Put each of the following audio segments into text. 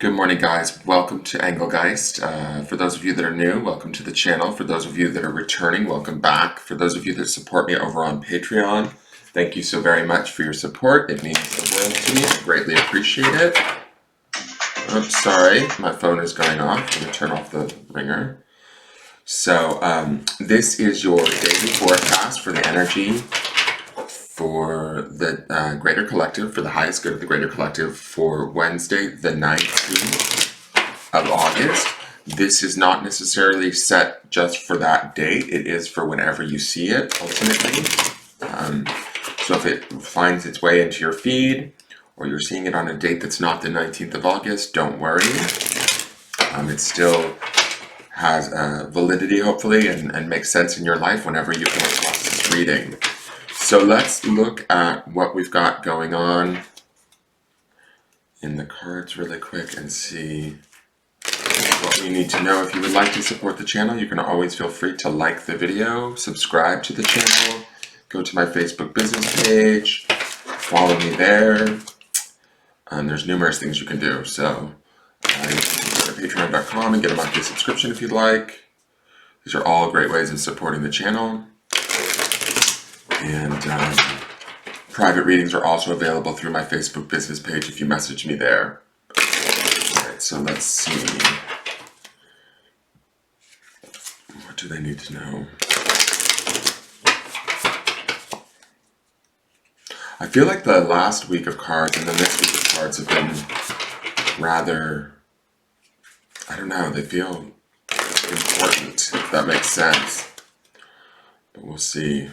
Good morning, guys. Welcome to Engelgeist. For those of you that are new, welcome to the channel. For those of you that are returning, welcome back. For those of you that support me over on Patreon, thank you so very much for your support. It means the world to me. I greatly appreciate it. Oops, sorry, my phone is going off. I'm going to turn off the ringer. So, this is your daily forecast for the energy for the Greater Collective, for the highest good of the Greater Collective for Wednesday, the 19th of August. This is not necessarily set just for that date. It is for whenever you see it, ultimately. So if it finds its way into your feed, or you're seeing it on a date that's not the 19th of August, don't worry. It still has validity, hopefully, and makes sense in your life whenever you come across this reading. So let's look at what we've got going on in the cards really quick and see what we need to know. If you would like to support the channel, you can always feel free to like the video, subscribe to the channel, go to my Facebook business page, follow me there. There's numerous things you can do. So you can go to patreon.com and get a monthly subscription if you'd like. These are all great ways of supporting the channel. And private readings are also available through my Facebook business page if you message me there. Alright, so let's see. What do they need to know? I feel like the last week of cards and then this week of cards have been rather, I don't know, they feel important, if that makes sense. But we'll see.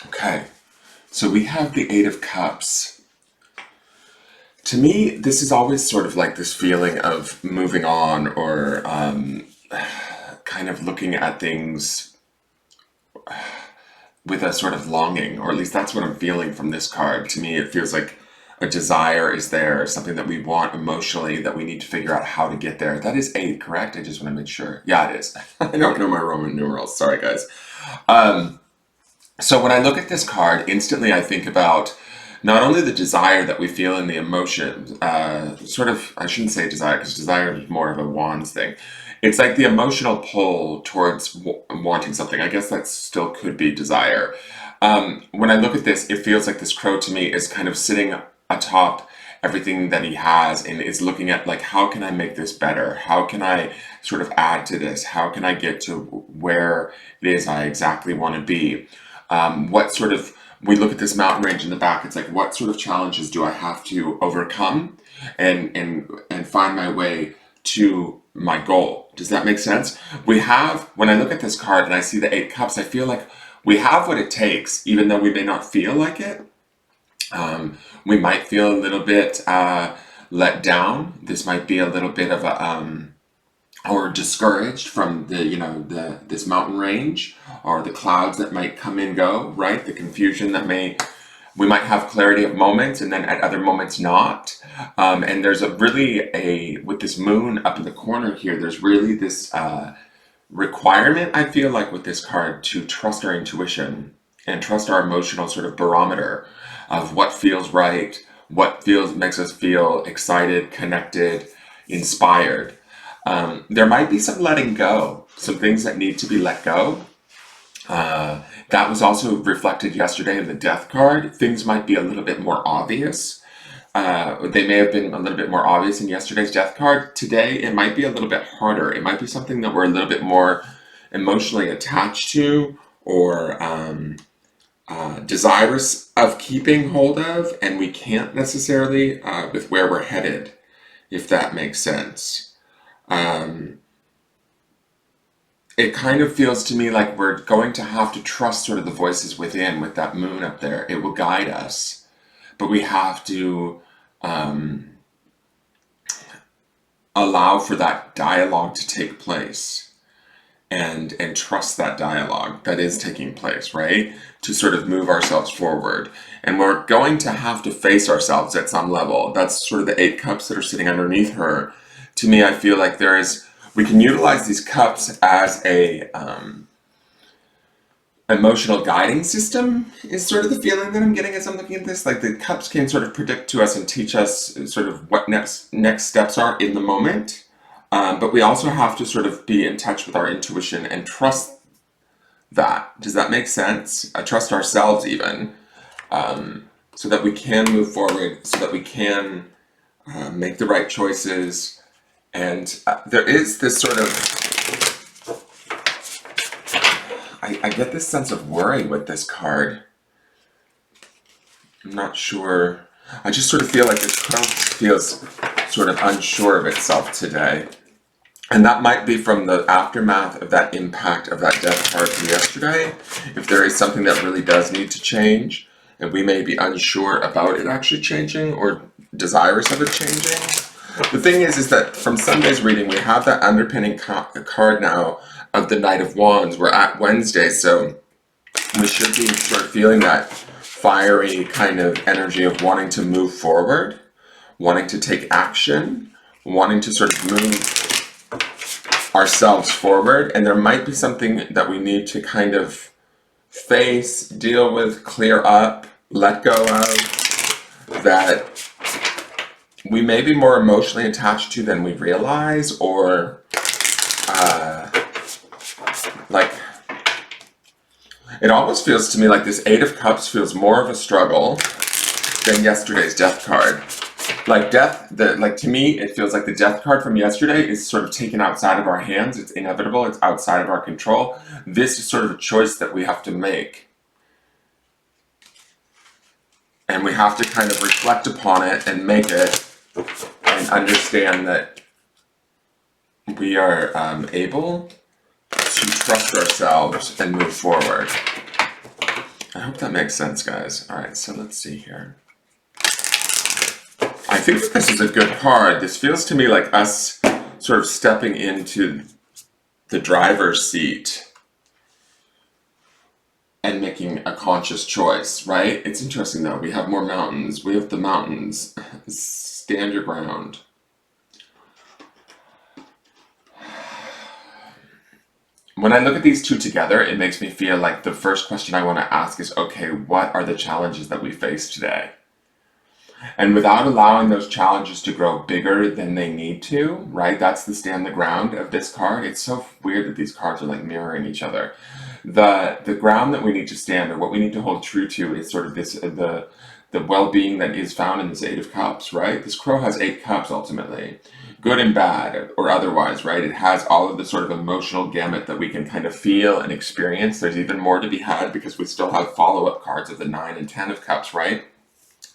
Okay, so we have the Eight of Cups. To me, this is always sort of like this feeling of moving on or kind of looking at things with a sort of longing, or at least that's what I'm feeling from this card. To me, it feels like a desire is there, something that we want emotionally that we need to figure out how to get there. That is 8, correct? I just want to make sure. Yeah, it is. I don't know my Roman numerals. Sorry, guys. So when I look at this card, instantly I think about not only the desire that we feel in the emotion, sort of, I shouldn't say desire, because desire is more of a wands thing. It's like the emotional pull towards wanting something. I guess that still could be desire. When I look at this, it feels like this crow to me is kind of sitting atop everything that he has and is looking at like, how can I make this better? How can I sort of add to this? How can I get to where it is I exactly want to be? What sort of, we look at this mountain range in the back, it's like, what sort of challenges do I have to overcome and find my way to my goal? Does that make sense? We have, when I look at this card and I see the 8 cups, I feel like we have what it takes, even though we may not feel like it. We might feel a little bit let down. This might be a little bit of a or discouraged from the this mountain range, or the clouds that might come and go, right? The confusion that we might have clarity at moments and then at other moments not. And there's with this moon up in the corner here, there's really this requirement, I feel like, with this card to trust our intuition and trust our emotional sort of barometer of what feels right, what makes us feel excited, connected, inspired. There might be some letting go, some things that need to be let go. That was also reflected yesterday in the Death card. Things might be a little bit more obvious. They may have been a little bit more obvious in yesterday's Death card. Today, it might be a little bit harder. It might be something that we're a little bit more emotionally attached to, or desirous of keeping hold of, and we can't necessarily with where we're headed, if that makes sense. It kind of feels to me like we're going to have to trust sort of the voices within with that moon up there. It will guide us, but we have to allow for that dialogue to take place and trust that dialogue that is taking place, right? To sort of move ourselves forward. And we're going to have to face ourselves at some level. That's sort of the 8 cups that are sitting underneath her. To me, I feel like We can utilize these cups as a emotional guiding system is sort of the feeling that I'm getting as I'm looking at this. Like the cups can sort of predict to us and teach us sort of what next steps are in the moment. But we also have to sort of be in touch with our intuition and trust that. Does that make sense? Trust ourselves even, so that we can move forward, so that we can make the right choices. And there is this sort of, I get this sense of worry with this card. I'm not sure. I just sort of feel like this card feels sort of unsure of itself today. And that might be from the aftermath of that impact of that death card from yesterday. If there is something that really does need to change, and we may be unsure about it actually changing or desirous of it changing. The thing is that from Sunday's reading, we have that underpinning card now of the Knight of Wands. We're at Wednesday, so we should be sort of feeling that fiery kind of energy of wanting to move forward, wanting to take action, wanting to sort of move ourselves forward. And there might be something that we need to kind of face, deal with, clear up, let go of, that we may be more emotionally attached to than we realize, or like, it almost feels to me like this Eight of Cups feels more of a struggle than yesterday's Death card. Like to me, it feels like the Death card from yesterday is sort of taken outside of our hands. It's inevitable. It's outside of our control. This is sort of a choice that we have to make. And we have to kind of reflect upon it and make it and understand that we are able to trust ourselves and move forward. I hope that makes sense, guys. All right, so let's see here. I think that this is a good card. This feels to me like us sort of stepping into the driver's seat and making a conscious choice, right? It's interesting though. We have more mountains. We have the mountains. Stand your ground. When I look at these two together, it makes me feel like the first question I want to ask is, okay, what are the challenges that we face today? And without allowing those challenges to grow bigger than they need to, right? That's the stand the ground of this card. It's so weird that these cards are like mirroring each other. The ground that we need to stand, or what we need to hold true to, is sort of this the well-being that is found in this Eight of Cups, right? This crow has 8 cups ultimately, good and bad or otherwise, right? It has all of the sort of emotional gamut that we can kind of feel and experience. There's even more to be had because we still have follow-up cards of the 9 and 10 of Cups, right?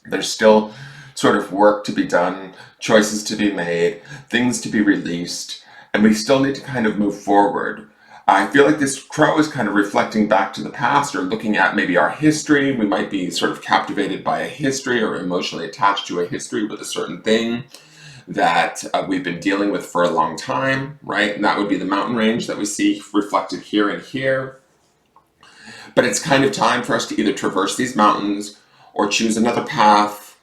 There's still sort of work to be done, choices to be made, things to be released, and we still need to kind of move forward. I feel like this crow is kind of reflecting back to the past, or looking at maybe our history. We might be sort of captivated by a history or emotionally attached to a history with a certain thing that we've been dealing with for a long time, right? And that would be the mountain range that we see reflected here and here. But it's kind of time for us to either traverse these mountains or choose another path,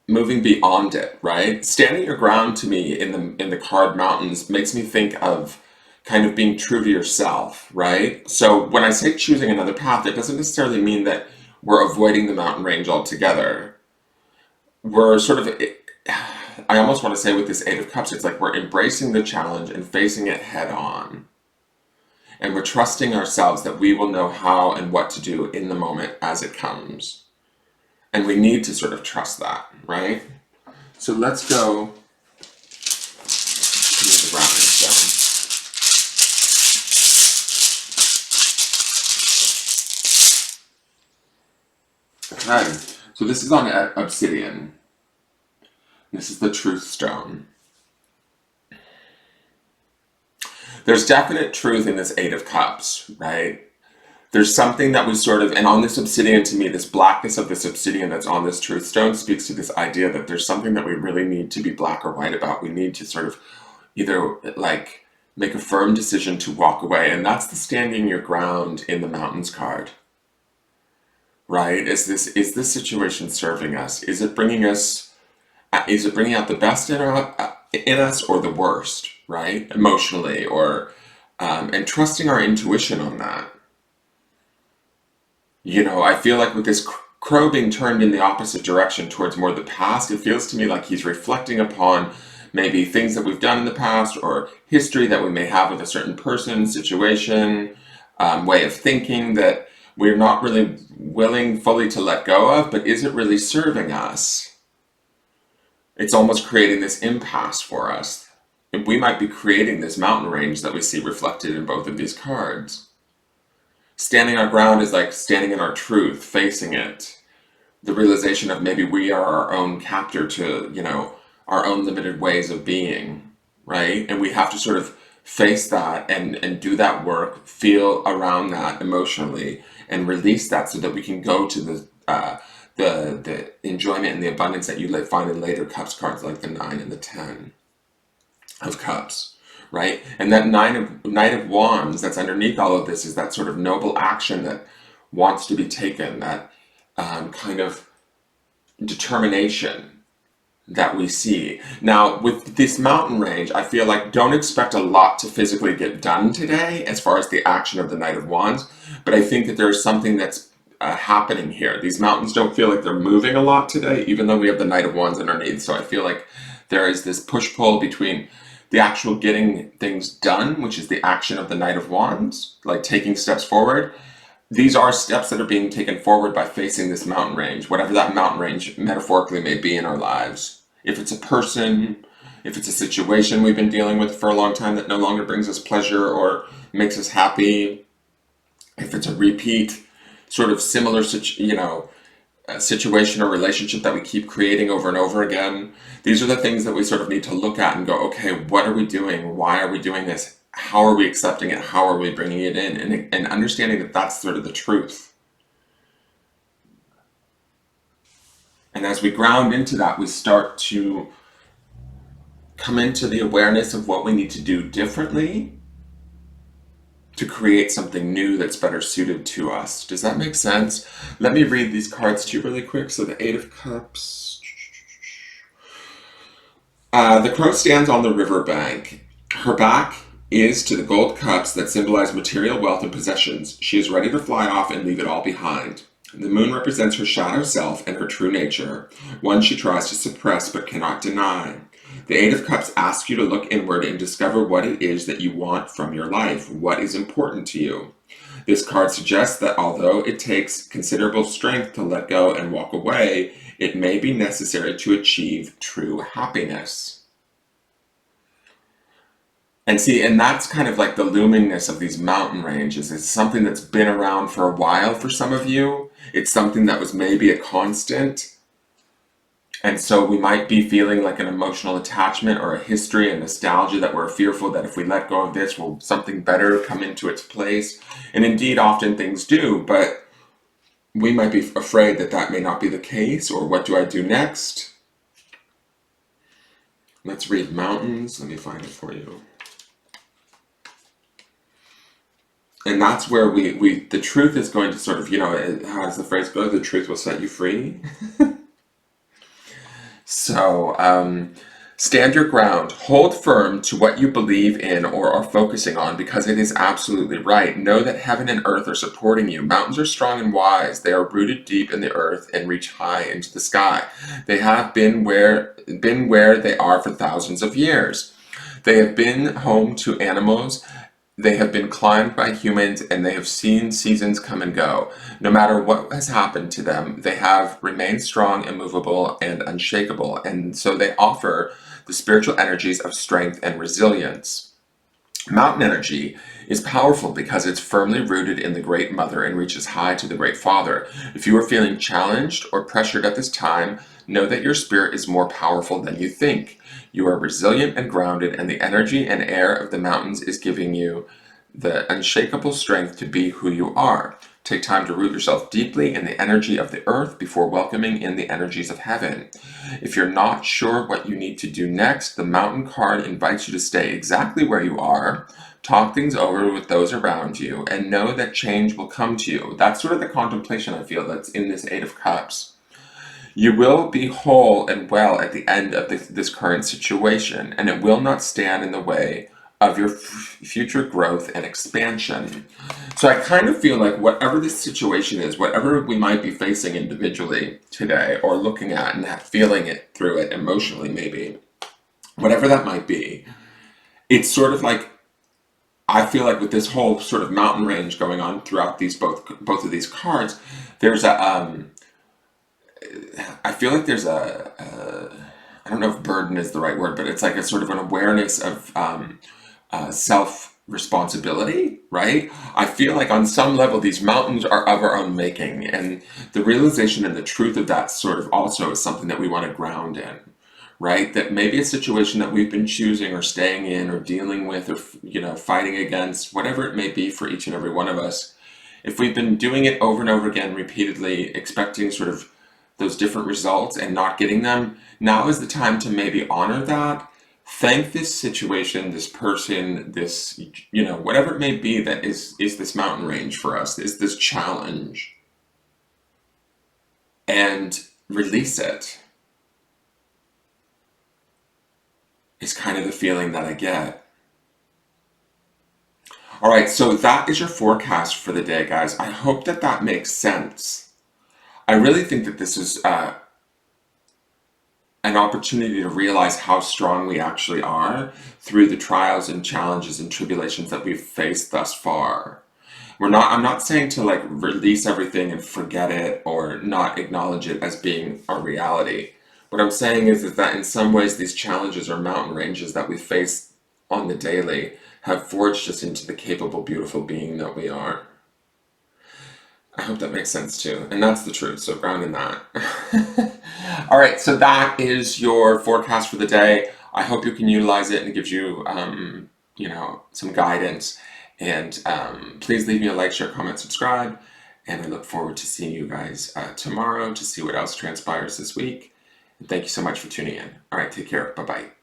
moving beyond it, right? Standing your ground to me in the card mountains makes me think of kind of being true to yourself, right? So when I say choosing another path, it doesn't necessarily mean that we're avoiding the mountain range altogether. We're sort of, I almost want to say with this Eight of Cups, it's like we're embracing the challenge and facing it head on. And we're trusting ourselves that we will know how and what to do in the moment as it comes. And we need to sort of trust that, right? So let's go to the grounding stone. Okay, so this is on obsidian. This is the truth stone. There's definite truth in this Eight of Cups, right? There's something that we sort of, and on this obsidian, to me, this blackness of this obsidian that's on this truth stone speaks to this idea that there's something that we really need to be black or white about. We need to sort of either like make a firm decision to walk away, and that's the standing your ground in the mountains card, right? Is this situation serving us? Is it bringing out the best in in us or the worst, right? Emotionally, or and trusting our intuition on that. I feel like with this crow being turned in the opposite direction towards more the past, it feels to me like he's reflecting upon maybe things that we've done in the past or history that we may have with a certain person, situation, way of thinking that we're not really willing fully to let go of, but is it really serving us? It's almost creating this impasse for us. And we might be creating this mountain range that we see reflected in both of these cards. Standing our ground is like standing in our truth, facing it. The realization of maybe we are our own captor to, our own limited ways of being, right? And we have to sort of face that and do that work, feel around that emotionally, and release that so that we can go to the enjoyment and the abundance that you find in later cups cards like the 9 and the 10 of cups, right? And that Knight of Wands that's underneath all of this is that sort of noble action that wants to be taken, that kind of determination that we see. Now, with this mountain range, I feel like don't expect a lot to physically get done today as far as the action of the Knight of Wands, but I think that there's something that's happening here. These mountains don't feel like they're moving a lot today, even though we have the Knight of Wands underneath. So I feel like there is this push-pull between the actual getting things done, which is the action of the Knight of Wands, like taking steps forward. These are steps that are being taken forward by facing this mountain range, whatever that mountain range metaphorically may be in our lives. If it's a person, if it's a situation we've been dealing with for a long time that no longer brings us pleasure or makes us happy, if it's a repeat, sort of similar, situation or relationship that we keep creating over and over again, these are the things that we sort of need to look at and go, okay, what are we doing? Why are we doing this? How are we accepting it? How are we bringing it in? And understanding that that's sort of the truth. And as we ground into that, we start to come into the awareness of what we need to do differently to create something new that's better suited to us. Does that make sense? Let me read these cards to you really quick. So the 8 of Cups. The crow stands on the riverbank. Her back is to the gold cups that symbolize material wealth and possessions. She is ready to fly off and leave it all behind. The moon represents her shadow self and her true nature, one she tries to suppress but cannot deny. The 8 of Cups asks you to look inward and discover what it is that you want from your life, what is important to you. This card suggests that although it takes considerable strength to let go and walk away, it may be necessary to achieve true happiness. And see, and that's kind of like the loomingness of these mountain ranges. It's something that's been around for a while for some of you. It's something that was maybe a constant. And so we might be feeling like an emotional attachment or a history and nostalgia that we're fearful that if we let go of this, will something better come into its place? And indeed, often things do, but we might be afraid that that may not be the case, or what do I do next? Let's read mountains. Let me find it for you. And that's where the truth is going to sort of, how does the phrase go? The truth will set you free. So, stand your ground. Hold firm to what you believe in or are focusing on because it is absolutely right. Know that heaven and earth are supporting you. Mountains are strong and wise. They are rooted deep in the earth and reach high into the sky. They have been where they are for thousands of years. They have been home to animals. They have been climbed by humans and they have seen seasons come and go. No matter what has happened to them, they have remained strong, immovable, and unshakable. And so they offer the spiritual energies of strength and resilience. Mountain energy is powerful because it's firmly rooted in the Great Mother and reaches high to the Great Father. If you are feeling challenged or pressured at this time, know that your spirit is more powerful than you think. You are resilient and grounded, and the energy and air of the mountains is giving you the unshakable strength to be who you are. Take time to root yourself deeply in the energy of the earth before welcoming in the energies of heaven. If you're not sure what you need to do next, the mountain card invites you to stay exactly where you are, talk things over with those around you, and know that change will come to you. That's sort of the contemplation I feel that's in this 8 of Cups. You will be whole and well at the end of this current situation, and it will not stand in the way of your future growth and expansion. So I kind of feel like whatever this situation is, whatever we might be facing individually today, or looking at and feeling it through it emotionally, maybe, whatever that might be, it's sort of like, I feel like with this whole sort of mountain range going on throughout these both of these cards, there's a I feel like there's I don't know if burden is the right word, but it's like a sort of an awareness of self responsibility, right? I feel like on some level these mountains are of our own making, and the realization and the truth of that sort of also is something that we want to ground in, right? That maybe a situation that we've been choosing or staying in or dealing with or fighting against, whatever it may be for each and every one of us, if we've been doing it over and over again repeatedly, expecting sort of those different results and not getting them, now is the time to maybe honor that. Thank this situation, this person, this, whatever it may be that is this mountain range for us, is this challenge, and release it, is kind of the feeling that I get. All right, so that is your forecast for the day, guys. I hope that that makes sense. I really think that this is an opportunity to realize how strong we actually are through the trials and challenges and tribulations that we've faced thus far. I'm not saying to like release everything and forget it or not acknowledge it as being a reality. What I'm saying is that in some ways these challenges or mountain ranges that we face on the daily have forged us into the capable, beautiful being that we are. I hope that makes sense too. And that's the truth, so ground in that. All right, so that is your forecast for the day. I hope you can utilize it and it gives you, some guidance. And please leave me a like, share, comment, subscribe. And I look forward to seeing you guys tomorrow to see what else transpires this week. And thank you so much for tuning in. All right, take care. Bye-bye.